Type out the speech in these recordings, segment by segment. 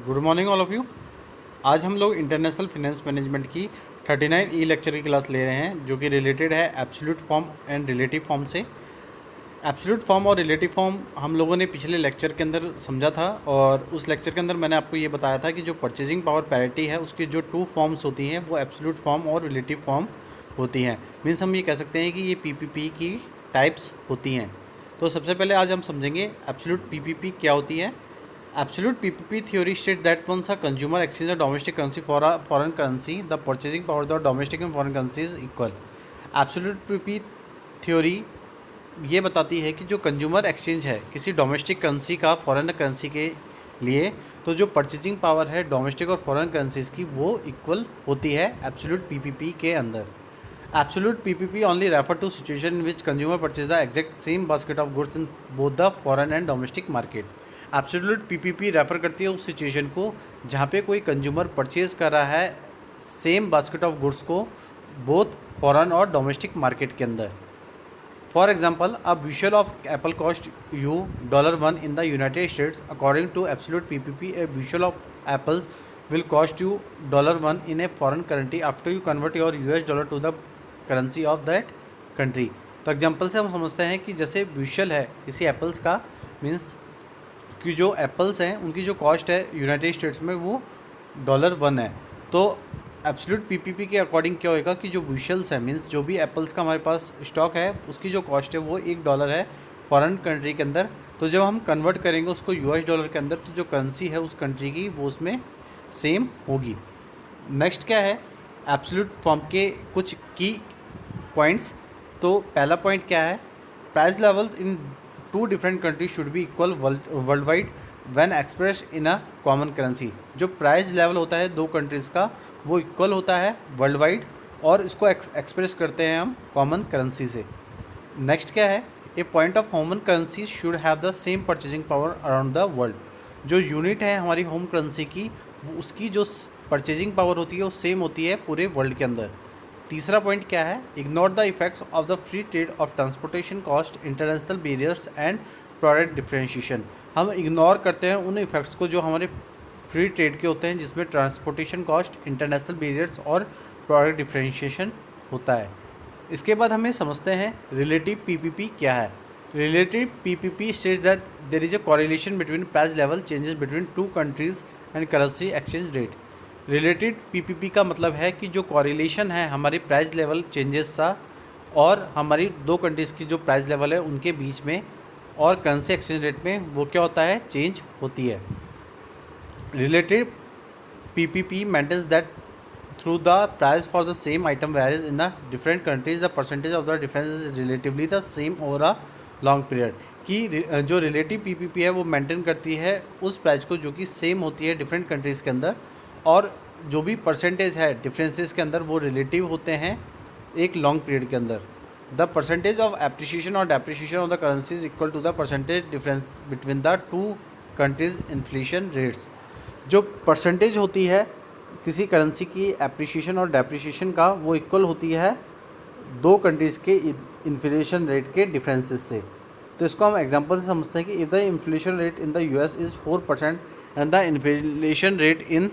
Good morning all of you. आज हम लोग इंटरनेशनल फाइनेंस मैनेजमेंट की 39 ई लेक्चर की क्लास ले रहे हैं, जो कि रिलेटेड है absolute form and relative form से। एब्सोल्यूट फॉर्म और रिलेटिव फॉर्म हम लोगों ने पिछले लेक्चर के अंदर समझा था, और उस लेक्चर के अंदर मैंने आपको ये बताया था कि जो परचेजिंग पावर पैरिटी है उसकी जो टू फॉर्म्स होती हैं वो एब्सोल्यूट फॉर्म और रिलेटिव फॉर्म होती हैं। मीन्स हम ये कह सकते हैं कि ये पीपीपी की टाइप्स होती हैं। तो सबसे पहले आज हम समझेंगे एब्सोल्यूट पीपीपी क्या होती है। Absolute PPP theory states that once a consumer exchanges a domestic currency for a foreign currency, the purchasing power of the domestic and foreign currency is equal. Absolute PPP theory ये बताती है कि जो consumer exchange है किसी domestic currency का foreign currency के लिए, तो जो परचेजिंग पावर है डोमेस्टिक और फॉरेन करेंसीज की वो इक्वल होती है एब्सोल्यूट पीपीपी के अंदर। Absolute PPP only refer to situation in which consumer purchase the exact same basket of goods in both the foreign and domestic market. Absolute PPP refer करती है उस situation को जहाँ पे कोई कंज्यूमर परचेज कर रहा है सेम बास्केट ऑफ गुड्स को बोथ फॉरेन और डोमेस्टिक मार्केट के अंदर। For example, a bushel of apple cost you $1 in the United States. According to absolute PPP, a bushel of apples will cost you $1 in a foreign currency after you convert your US dollar to the currency of that country। तो example से हम समझते हैं कि जैसे ब्यूशल है किसी apples का, मीन्स कि जो एप्पल्स हैं उनकी जो कॉस्ट है यूनाइटेड स्टेट्स में वो $1 है। तो एब्सोल्यूट पीपीपी के अकॉर्डिंग क्या होएगा कि जो ब्यूशल्स है, मीन्स जो भी एप्पल्स का हमारे पास स्टॉक है उसकी जो कॉस्ट है वो $1 है फॉरेन कंट्री के अंदर। तो जब हम कन्वर्ट करेंगे उसको US डॉलर के अंदर, तो जो करेंसी है उस कंट्री की वो उसमें सेम होगी। नेक्स्ट क्या है एब्सोल्यूट फॉर्म के कुछ की पॉइंट्स। तो पहला पॉइंट क्या है, price level in two different countries should be equal worldwide when express in a common currency. जो प्राइस लेवल होता है दो कंट्रीज़ का वो इक्वल होता है वर्ल्ड वाइड, और इसको एक्सप्रेस करते हैं हम कॉमन करेंसी से। नेक्स्ट क्या है, a point of common currency should have the same purchasing power around the world. जो यूनिट है हमारी होम करेंसी की, उसकी जो परचेजिंग पावर होती है वो सेम होती है पूरे वर्ल्ड के अंदर। तीसरा पॉइंट क्या है, ignore the effects of the free trade off transportation cost, international barriers and product differentiation. हम इग्नोर करते हैं उन इफेक्ट्स को जो हमारे फ्री ट्रेड के होते हैं, जिसमें ट्रांसपोर्टेशन कॉस्ट, इंटरनेशनल बैरियर्स और प्रोडक्ट डिफ्रेंशिएशन होता है। इसके बाद हमें समझते हैं रिलेटिव पीपीपी क्या है। Relative PPP states that there is a correlation between price level changes between two countries and currency exchange rate. Related PPP का मतलब है कि जो कॉरिलेशन है हमारी प्राइस लेवल चेंजेस सा और हमारी दो कंट्रीज़ की जो प्राइस लेवल है उनके बीच में और करेंसी एक्सचेंज रेट में वो क्या होता है, चेंज होती है। Related PPP maintains that through the price for the same item varies in the different countries, the percentage of the difference is relatively the same over a long period. कि जो relative PPP है वो maintain करती है उस price को जो कि सेम होती है डिफरेंट कंट्रीज़ के अंदर, और जो भी परसेंटेज है डिफरेंसेस के अंदर वो रिलेटिव होते हैं एक लॉन्ग पीरियड के अंदर। द परसेंटेज ऑफ एप्रिसिएशन और depreciation of the currency is equal to the percentage difference between the two countries inflation rates. जो परसेंटेज होती है किसी करेंसी की एप्रिसिएशन और डेप्रिसिएशन का वो इक्वल होती है दो कंट्रीज़ के इन्फ्लेशन रेट के डिफरेंसेस से। तो इसको हम एग्जांपल से समझते हैं कि if the inflation rate in the US is 4% and the inflation rate in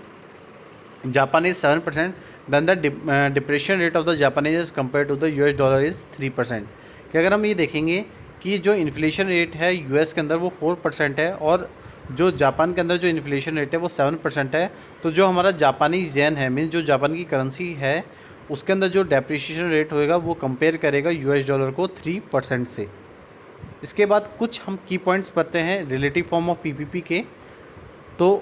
Japan is 7%, then the depression rate of the Japanese is compare to the US dollar is 3%। कि अगर हम ये देखेंगे कि जो इन्फ्लेशन रेट है US के अंदर वो 4% है और जो जापान के अंदर जो इन्फ्लेशन रेट है वो 7% है, तो जो हमारा जापानीज येन है, मीन्स जो जापान की करेंसी है, उसके अंदर जो डेप्रिसिएशन रेट होएगा वो कंपेयर करेगा US डॉलर को 3% से। इसके बाद कुछ हम की पॉइंट्स पढ़ते हैं रिलेटिव फॉर्म ऑफ पीपीपी के। तो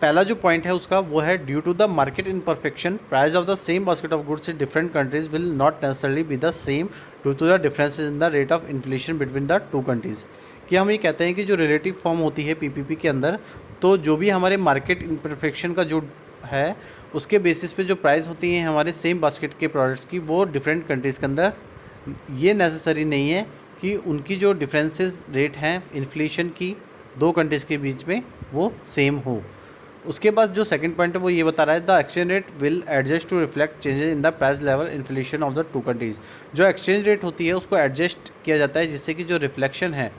पहला जो पॉइंट है उसका वो है, due to the market imperfection price of the same basket of goods in different countries will not necessarily be the same due to the difference in the rate of inflation between the two countries. कि हम ये कहते हैं कि जो relative form होती है PPP के अंदर, तो जो भी हमारे मार्केट इनपरफेक्शन का जो है उसके बेसिस पे जो प्राइस होती हैं हमारे सेम बास्केट के प्रोडक्ट्स की वो डिफरेंट कंट्रीज़ के अंदर ये नेसेसरी नहीं है कि उनकी जो डिफरेंसेस रेट हैं इन्फ्लेशन की दो कंट्रीज़ के बीच में वो सेम हो। उसके बाद जो सेकंड पॉइंट है वो ये बता रहा है, the exchange rate will adjust to reflect changes in the price level inflation of the two countries. जो एक्सचेंज रेट होती है उसको एडजस्ट किया जाता है जिससे कि जो रिफ्लेक्शन है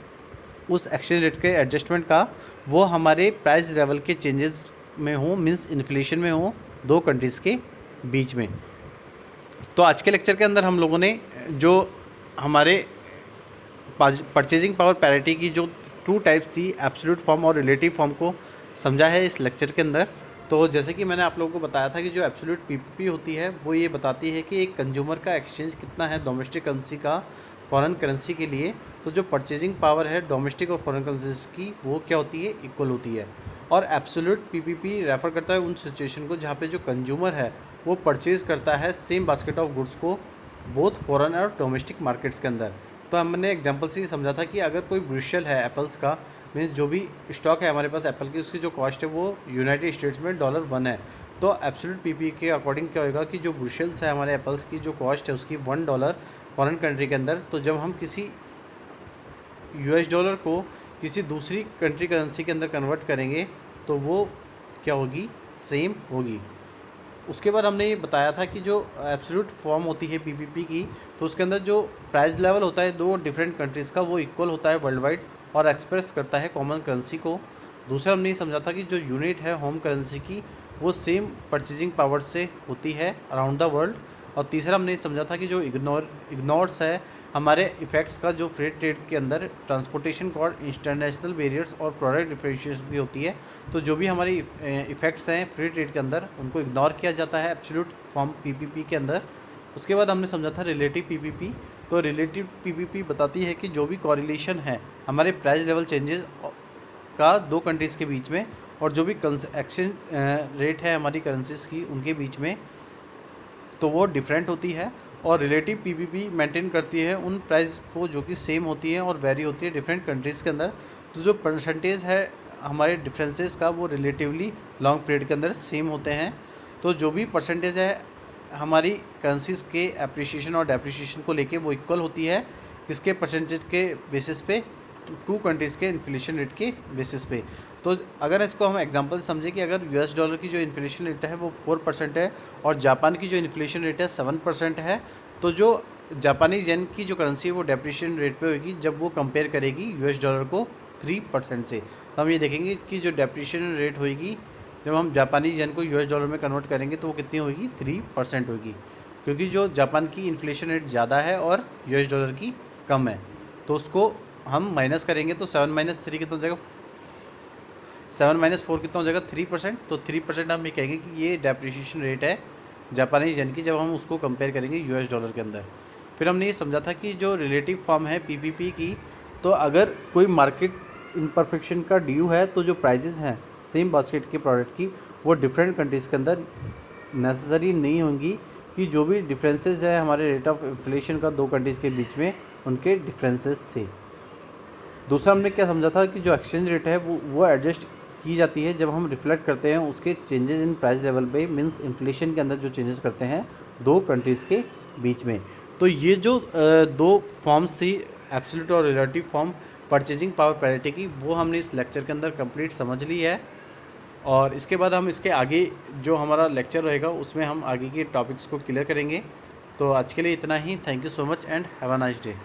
उस एक्सचेंज रेट के एडजस्टमेंट का वो हमारे प्राइस लेवल के चेंजेस में हो, मीन्स इन्फ्लेशन में हो दो कंट्रीज़ के बीच में। तो आज के लेक्चर के अंदर हम लोगों ने जो हमारे परचेजिंग पावर पैरिटी की जो टू टाइप्स थी, एब्सोल्यूट फॉर्म और रिलेटिव फॉर्म को समझा है इस लेक्चर के अंदर। तो जैसे कि मैंने आप लोगों को बताया था कि जो एब्सोल्यूट पीपीपी होती है वो ये बताती है कि एक कंज्यूमर का एक्सचेंज कितना है डोमेस्टिक करेंसी का फॉरेन करेंसी के लिए। तो जो परचेजिंग पावर है डोमेस्टिक और फॉरेन करेंसी की वो क्या होती है, इक्वल होती है। और एब्सोल्यूट पीपीपी रेफ़र करता है उन सिचुएशन को जहाँ पे जो कंज्यूमर है वो परचेज़ करता है सेम बास्केट ऑफ गुड्स को बोथ फॉरेन और डोमेस्टिक मार्केट्स के अंदर। तो हमने एग्जांपल से ही समझा था कि अगर कोई ब्रुशल है एप्पल्स का, मीन्स जो भी स्टॉक है हमारे पास एप्पल की, उसकी जो कॉस्ट है वो यूनाइटेड स्टेट्स में $1 है। तो एब्सोल्यूट पीपी के अकॉर्डिंग क्या होगा कि जो ब्रुशल्स है हमारे एप्पल्स की जो कॉस्ट है उसकी $1 फॉरेन कंट्री के अंदर। तो जब हम किसी US डॉलर को किसी दूसरी कंट्री करेंसी के अंदर कन्वर्ट करेंगे तो वो क्या होगी, सेम होगी। उसके बाद हमने ये बताया था कि जो एब्सोल्यूट फॉर्म होती है पीपीपी की, तो उसके अंदर जो प्राइस लेवल होता है दो डिफरेंट कंट्रीज़ का वो इक्वल होता है वर्ल्ड वाइड और एक्सप्रेस करता है कॉमन करेंसी को। दूसरा हमने ये समझा था कि जो यूनिट है होम करेंसी की वो सेम परचेजिंग पावर से होती है अराउंड द वर्ल्ड। और तीसरा हमने ये समझा था कि जो इग्नोर्स है हमारे इफ़ेक्ट्स का जो फ्रेट ट्रेड के अंदर ट्रांसपोर्टेशन कॉस्ट, इंटरनेशनल बैरियर्स और प्रोडक्ट डिफरेंशिएशन भी होती है। तो जो भी हमारी इफ़ेक्ट्स हैं फ्री ट्रेड के अंदर उनको इग्नोर किया जाता है एब्सोल्यूट फॉर्म पीपीपी के अंदर। उसके बाद हमने समझा था रिलेटिव पीपीपी। तो रिलेटिव पीपीपी बताती है कि जो भी कॉरिलेशन है हमारे प्राइस लेवल चेंजेस का दो कंट्रीज़ के बीच में और जो भी एक्सचेंज रेट है हमारी करेंसीज़ की उनके बीच में, तो वो डिफरेंट होती है। और रिलेटिव पीपीपी मेंटेन करती है उन प्राइस को जो कि सेम होती है और वेरी होती है डिफरेंट कंट्रीज़ के अंदर। तो जो परसेंटेज है हमारे डिफरेंसेस का वो रिलेटिवली लॉन्ग पीरियड के अंदर सेम होते हैं। तो जो भी परसेंटेज है हमारी करेंसीज़ के एप्रिसिएशन और डेप्रिसिएशन को लेके वो इक्वल होती है, किसके परसेंटेज के बेसिस पे, टू कंट्रीज़ के इन्फ्लेशन रेट के बेसिस पे। तो अगर इसको हम एग्जांपल से समझें कि अगर US डॉलर की जो इन्फ्लेशन रेट है वो 4% है और जापान की जो इन्फ्लेशन रेट है 7% है, तो जो जापानीज येन की जो करेंसी है वो डेप्रिशिएशन रेट पे होगी जब वो कंपेयर करेगी US डॉलर को 3% से। तो हम ये देखेंगे कि जो डेप्रिशिएशन रेट होगी जब हम जापानीज येन को US डॉलर में कन्वर्ट करेंगे तो वो कितनी होगी, 3% होगी, क्योंकि जो जापान की इन्फ्लेशन रेट ज़्यादा है और US डॉलर की कम है। तो उसको हम माइनस करेंगे तो 7 - 3 कितना हो जाएगा, 7 - 4 कितना हो जाएगा, 3%। तो 3% हम ये कहेंगे कि ये डेप्रिशिएशन रेट है जापानीज येन की जब हम उसको कंपेयर करेंगे US डॉलर के अंदर। फिर हमने ये समझा था कि जो रिलेटिव फॉर्म है पीपीपी की, तो अगर कोई मार्केट इम्परफेक्शन का ड्यू है तो जो प्राइजेज़ हैं सेम बास्केट के प्रोडक्ट की वो डिफरेंट कंट्रीज़ के अंदर नेसेसरी नहीं होंगी कि जो भी डिफरेंसेस है हमारे रेट ऑफ इन्फ्लेशन का दो कंट्रीज़ के बीच में उनके डिफरेंसेस से। दूसरा हमने क्या समझा था कि जो एक्सचेंज रेट है वो एडजस्ट की जाती है जब हम रिफ्लेक्ट करते हैं उसके चेंजेस इन प्राइस लेवल पे, मींस इन्फ्लेशन के अंदर जो चेंजेस करते हैं दो कंट्रीज़ के बीच में। तो ये जो दो फॉर्म्स थी एब्सोल्यूट और relative form purchasing power parity की, वो हमने इस लेक्चर के अंदर कंप्लीट समझ ली है। और इसके बाद हम इसके आगे जो हमारा लेक्चर रहेगा उसमें हम आगे के टॉपिक्स को क्लियर करेंगे। तो आज के लिए इतना ही। Thank you so much and have a nice day.